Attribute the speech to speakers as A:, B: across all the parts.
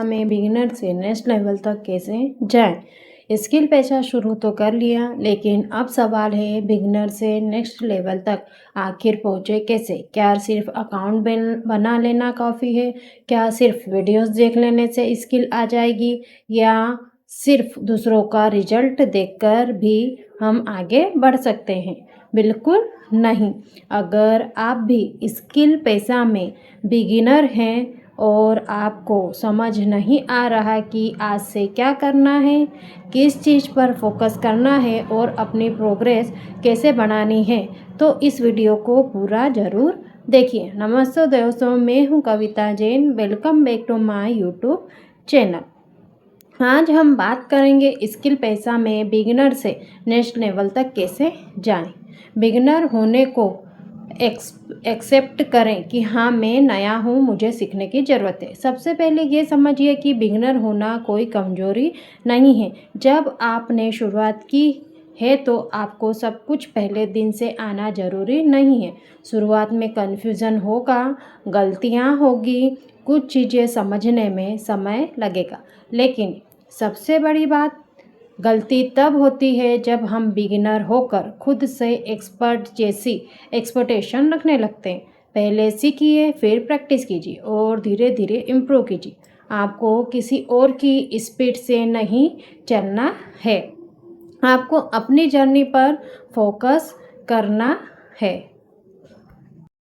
A: में बिगिनर से next level तक कैसे जाएं। स्किल पेशा शुरू तो कर लिया, लेकिन अब सवाल है बिगिनर से नेक्स्ट लेवल तक आखिर पहुंचे कैसे। क्या सिर्फ अकाउंट बना लेना काफ़ी है? क्या सिर्फ वीडियोस देख लेने से स्किल आ जाएगी, या सिर्फ दूसरों का रिजल्ट देखकर भी हम आगे बढ़ सकते हैं? बिल्कुल नहीं। अगर आप भी स्किल पेशा में बिगिनर हैं और आपको समझ नहीं आ रहा कि आज से क्या करना है, किस चीज़ पर फोकस करना है और अपनी प्रोग्रेस कैसे बढ़ानी है, तो इस वीडियो को पूरा ज़रूर देखिए। नमस्ते दोस्तों, मैं हूं Kavita Jain. Welcome back to my YouTube channel. आज हम बात करेंगे स्किल पेशा में बिगिनर से नेक्स्ट लेवल तक कैसे जाएं। बिगिनर होने को एक्सेप्ट करें कि हाँ, मैं नया हूँ, मुझे सीखने की ज़रूरत है। सबसे पहले ये समझिए कि बिगिनर होना कोई कमज़ोरी नहीं है। जब आपने शुरुआत की है तो आपको सब कुछ पहले दिन से आना ज़रूरी नहीं है। शुरुआत में कन्फ्यूज़न होगा, गलतियाँ होगी, कुछ चीज़ें समझने में समय लगेगा। लेकिन सबसे बड़ी बात, गलती तब होती है जब हम बिगिनर होकर खुद से एक्सपर्ट जैसी एक्सपेक्टेशन रखने लगते हैं। पहले सीखिए, फिर प्रैक्टिस कीजिए और धीरे धीरे इम्प्रूव कीजिए। आपको किसी और की स्पीड से नहीं चलना है, आपको अपनी जर्नी पर फोकस करना है।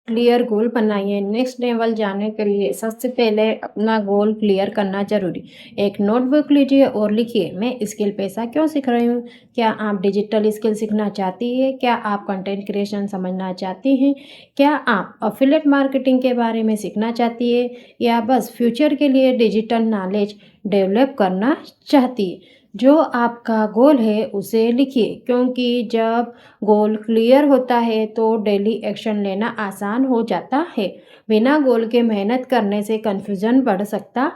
A: क्लियर गोल बनाइए। नेक्स्ट लेवल जाने के लिए सबसे पहले अपना गोल क्लियर करना जरूरी। एक नोटबुक लीजिए और लिखिए, मैं स्किल पेशा क्यों सीख रही हूँ। क्या आप डिजिटल स्किल सीखना चाहती है? क्या आप कंटेंट क्रिएशन समझना चाहती हैं? क्या आप एफिलिएट मार्केटिंग के बारे में सीखना चाहती है, या बस फ्यूचर के लिए डिजिटल नॉलेज डेवलप करना चाहती है? जो आपका गोल है उसे लिखिए, क्योंकि जब गोल क्लियर होता है तो डेली एक्शन लेना आसान हो जाता है। बिना गोल के मेहनत करने से कन्फ्यूजन बढ़ सकता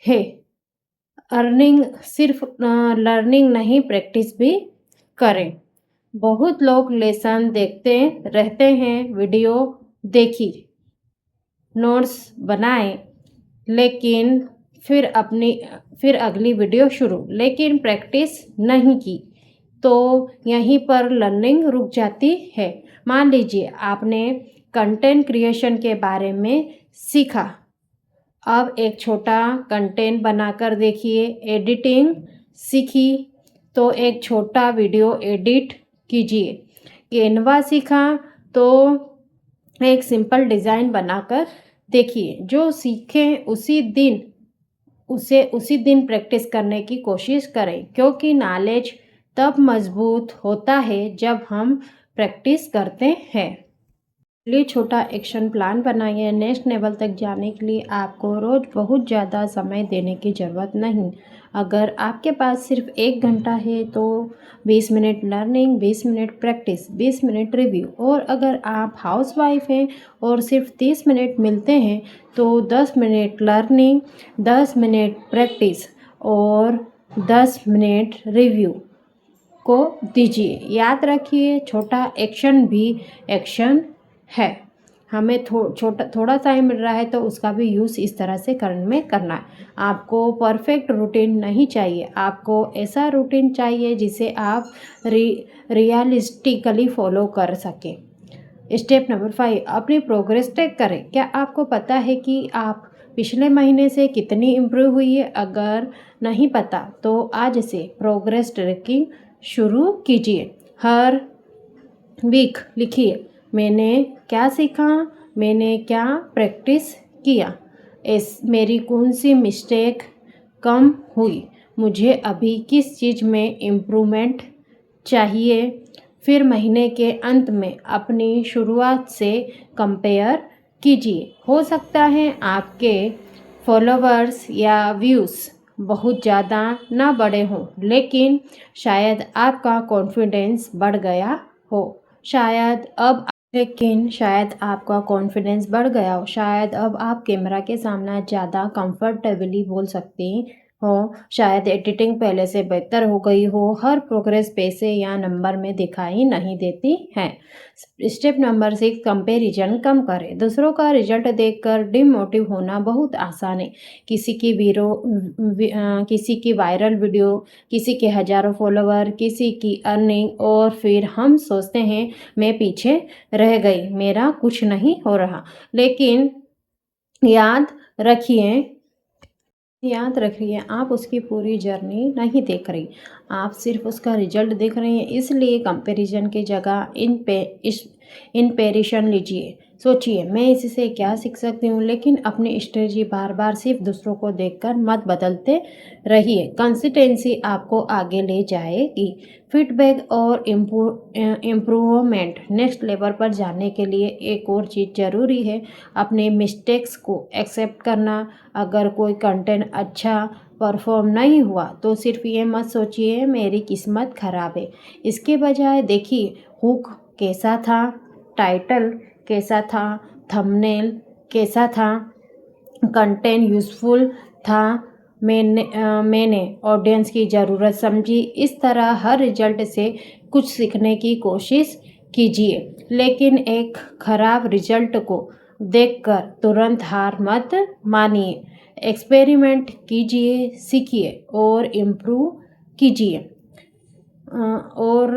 A: है। अर्निंग सिर्फ लर्निंग नहीं, प्रैक्टिस भी करें। बहुत लोग लेसन देखते रहते हैं, वीडियो देखी, नोट्स बनाए, लेकिन फिर अगली वीडियो शुरू, लेकिन प्रैक्टिस नहीं की, तो यहीं पर लर्निंग रुक जाती है। मान लीजिए आपने कंटेंट क्रिएशन के बारे में सीखा, अब एक छोटा कंटेंट बनाकर देखिए। एडिटिंग सीखी तो एक छोटा वीडियो एडिट कीजिए। कैनवा सीखा तो एक सिंपल डिज़ाइन बनाकर देखिए। जो सीखें उसी दिन प्रैक्टिस करने की कोशिश करें, क्योंकि नॉलेज तब मजबूत होता है जब हम प्रैक्टिस करते हैं। लिए छोटा एक्शन प्लान बनाइए। नेक्स्ट लेवल तक जाने के लिए आपको रोज़ बहुत ज़्यादा समय देने की ज़रूरत नहीं। अगर आपके पास सिर्फ 1 घंटा है तो 20 minute learning, 20 minute practice, 20 minute review. और अगर आप हाउसवाइफ हैं और सिर्फ 30 मिनट मिलते हैं तो 10 मिनट लर्निंग, 10 मिनट प्रैक्टिस और 10 मिनट रिव्यू को दीजिए। याद रखिए, छोटा एक्शन भी एक्शन है। हमें थोड़ा टाइम मिल रहा है तो उसका भी यूज़ इस तरह से करना है। आपको परफेक्ट रूटीन नहीं चाहिए, आपको ऐसा रूटीन चाहिए जिसे आप रियलिस्टिकली फॉलो कर सकें। स्टेप नंबर 5, अपनी प्रोग्रेस ट्रैक करें। क्या आपको पता है कि आप पिछले महीने से कितनी इम्प्रूव हुई है? अगर नहीं पता तो आज से प्रोग्रेस ट्रैकिंग शुरू कीजिए। हर वीक लिखिए, मैंने क्या सीखा, मैंने क्या प्रैक्टिस किया, मेरी कौन सी मिस्टेक कम हुई, मुझे अभी किस चीज़ में इम्प्रूवमेंट चाहिए। फिर महीने के अंत में अपनी शुरुआत से कंपेयर कीजिए। हो सकता है आपके फॉलोवर्स या व्यूज़ बहुत ज़्यादा ना बढ़े हों, लेकिन शायद आपका कॉन्फिडेंस बढ़ गया हो। शायद आपका कॉन्फिडेंस बढ़ गया हो। शायद अब आप कैमरा के सामने ज़्यादा कंफर्टेबली बोल सकते हो, शायद एडिटिंग पहले से बेहतर हो गई हो, हर प्रोग्रेस पैसे या नंबर में दिखाई नहीं देती है। स्टेप नंबर 6, कंपैरिजन कम करें। दूसरों का रिजल्ट देखकर डिमोटिव होना बहुत आसान है। किसी की वायरल वीडियो, किसी के हजारों फॉलोवर, किसी की अर्निंग, और फिर हम सोचते हैं मैं पीछे रह गई, मेरा कुछ नहीं हो रहा। लेकिन याद रखिए याद रखिए, आप उसकी पूरी जर्नी नहीं देख रही, आप सिर्फ उसका रिजल्ट देख रही हैं। इसलिए कंपैरिजन की जगह इंस्पिरेशन लीजिए। सोचिए मैं इससे क्या सीख सकती हूँ, लेकिन अपनी स्ट्रेटजी बार बार सिर्फ दूसरों को देखकर मत बदलते रहिए। कंसिस्टेंसी आपको आगे ले जाएगी। फीडबैक और इम्प्रूवमेंट नेक्स्ट लेवल पर जाने के लिए एक और चीज़ ज़रूरी है, अपने मिस्टेक्स को एक्सेप्ट करना। अगर कोई कंटेंट अच्छा परफॉर्म नहीं हुआ तो सिर्फ ये मत सोचिए मेरी किस्मत ख़राब है। इसके बजाय देखिए हुक कैसा था, टाइटल कैसा था, थंबनेल कैसा था, कंटेंट यूज़फुल था, मैंने ऑडियंस की ज़रूरत समझी। इस तरह हर रिजल्ट से कुछ सीखने की कोशिश कीजिए, लेकिन एक खराब रिजल्ट को देखकर तुरंत हार मत मानिए। एक्सपेरिमेंट कीजिए, सीखिए और इम्प्रूव कीजिए। और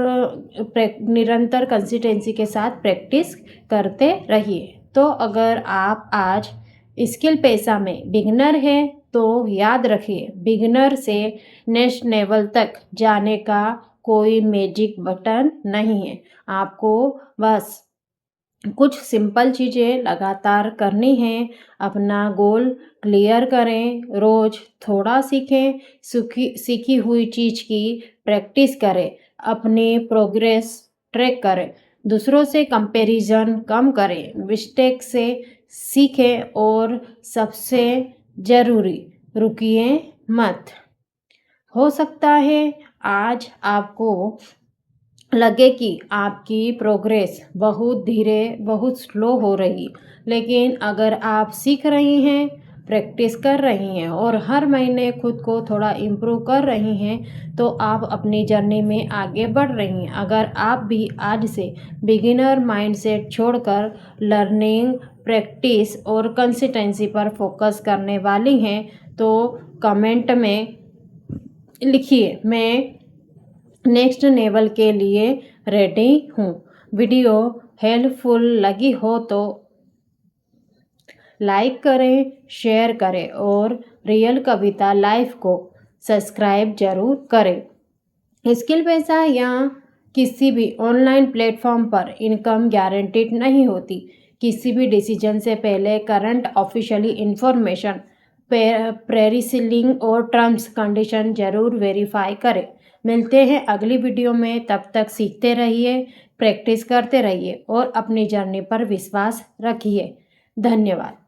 A: निरंतर कंसिस्टेंसी के साथ प्रैक्टिस करते रहिए। तो अगर आप आज स्किल पेशा में बिगिनर हैं तो याद रखिए, बिगिनर से नेक्स्ट लेवल तक जाने का कोई मैजिक बटन नहीं है। आपको बस कुछ सिंपल चीज़ें लगातार करनी हैं। अपना गोल क्लियर करें, रोज़ थोड़ा सीखें, सीखी हुई चीज़ की प्रैक्टिस करें, अपनी प्रोग्रेस ट्रैक करें, दूसरों से कंपैरिजन कम करें, मिस्टेक से सीखें और सबसे ज़रूरी रुकिए मत। हो सकता है आज आपको लगे कि आपकी प्रोग्रेस बहुत धीरे, बहुत स्लो हो रही, लेकिन अगर आप सीख रही हैं, प्रैक्टिस कर रही हैं और हर महीने खुद को थोड़ा इम्प्रूव कर रही हैं, तो आप अपनी जर्नी में आगे बढ़ रही हैं। अगर आप भी आज से बिगिनर माइंडसेट छोड़कर लर्निंग, प्रैक्टिस और कंसिस्टेंसी पर फोकस करने वाली हैं, तो कमेंट में लिखिए मैं नेक्स्ट लेवल के लिए रेडी हूँ। वीडियो हेल्पफुल लगी हो तो लाइक करें, शेयर करें और रियल कविता लाइफ को सब्सक्राइब जरूर करें। स्किल पैसा या किसी भी ऑनलाइन प्लेटफॉर्म पर इनकम गारंटीड नहीं होती। किसी भी डिसीजन से पहले करंट ऑफिशियली इंफॉर्मेशन, प्रेरिसिलिंग और टर्म्स कंडीशन जरूर वेरीफाई करें। मिलते हैं अगली वीडियो में, तब तक सीखते रहिए, प्रैक्टिस करते रहिए और अपनी जर्नी पर विश्वास रखिए। धन्यवाद।